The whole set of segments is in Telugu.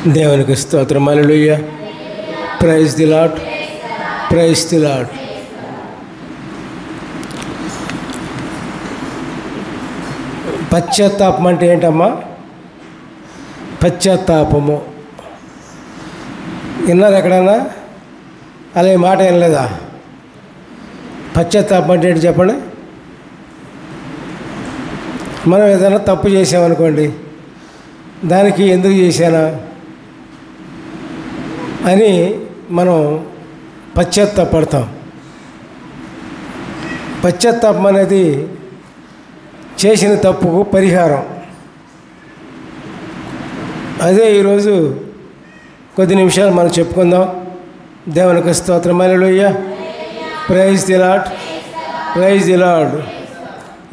దేవునికి స్తోత్రం. Hallelujah. Praise the Lord. Praise the Lord. పశ్చాత్తాపం అంటే ఏంటమ్మా? పశ్చాత్తాపము విన్నారు ఎక్కడన్నా? అలా మాట వినలేదా? పశ్చాత్తాపం అంటే ఏంటి చెప్పండి. మనం ఏదైనా తప్పు చేసామనుకోండి, దానికి ఎందుకు చేశానా అని మనం పశ్చాత్తాపడతాం. పశ్చాత్తాపం అనేది చేసిన తప్పుకు పరిహారం. అదే ఈరోజు కొద్ది నిమిషాలు మనం చెప్పుకుందాం. దేవునికి స్తోత్రం. Hallelujah. Praise the Lord. Praise the Lord.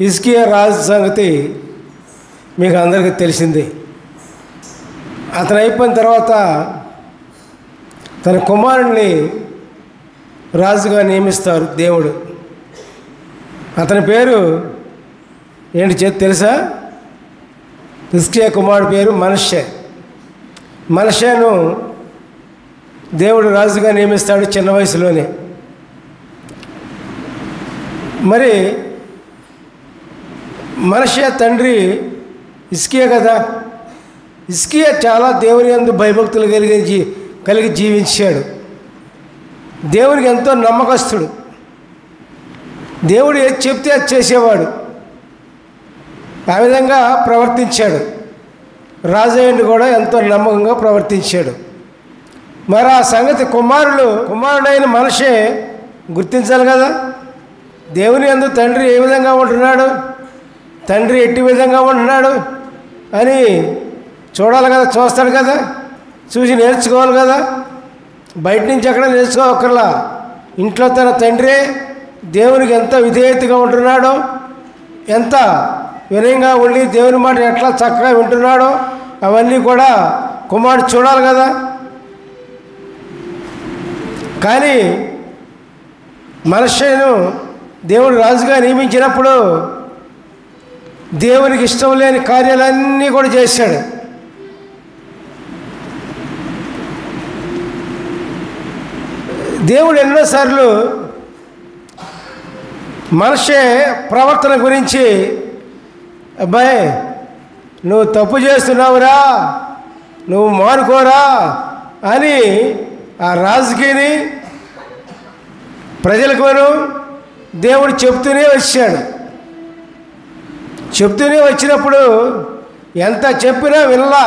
Hezekiah రాజు సంగతి మీకు అందరికీ తెలిసింది. అతను అయిపోయిన తర్వాత తన కుమారుడిని రాజుగా నియమిస్తారు దేవుడు. అతని పేరు ఏంటి తెలుసా? హిజ్కియా కుమారుడు పేరు మనష్షే. మనష్షేను దేవుడు రాజుగా నియమిస్తాడు చిన్న వయసులోనే. మరి మనష్షే తండ్రి హిజ్కియా కదా. హిజ్కియా చాలా దేవుని యందు భయభక్తులు కలిగి జీవించాడు. దేవునికి ఎంతో నమ్మకస్తుడు. దేవుడు ఏది చెప్తే అది చేసేవాడు. ఆ విధంగా ప్రవర్తించాడు. రాజయ్యుడు కూడా ఎంతో నమ్మకంగా ప్రవర్తించాడు. మరి ఆ సంగతి కుమారుడైన మనష్షే గుర్తించాలి కదా. దేవుని యందు తండ్రి ఏ విధంగా ఉంటున్నాడు, తండ్రి ఎట్టి విధంగా ఉంటున్నాడు అని చూడాలి కదా, చూస్తాడు కదా, చూసి నేర్చుకోవాలి కదా. బయట నుంచి ఎక్కడ నేర్చుకోవక్కర్లా. ఇంట్లో తన తండ్రి దేవునికి ఎంత విధేయతగా ఉంటున్నాడో, ఎంత వినయంగా ఉండి దేవుని మాట ఎట్లా చక్కగా వింటున్నాడో అవన్నీ కూడా కుమారుడు చూడాలి కదా. కానీ మనష్షేను దేవుడు రాజుగా నియమించినప్పుడు దేవునికి ఇష్టం లేని కార్యాలన్నీ కూడా చేశాడు. దేవుడు ఎన్నోసార్లు మనష్షే ప్రవర్తన గురించి, అబ్బాయి నువ్వు తప్పు చేస్తున్నావురా, నువ్వు మానుకోరా అని ఆ రాజుకిని ప్రజలకు దేవుడు చెప్తూనే వచ్చాడు. చెప్తూనే వచ్చినప్పుడు ఎంత చెప్పినా వినలా.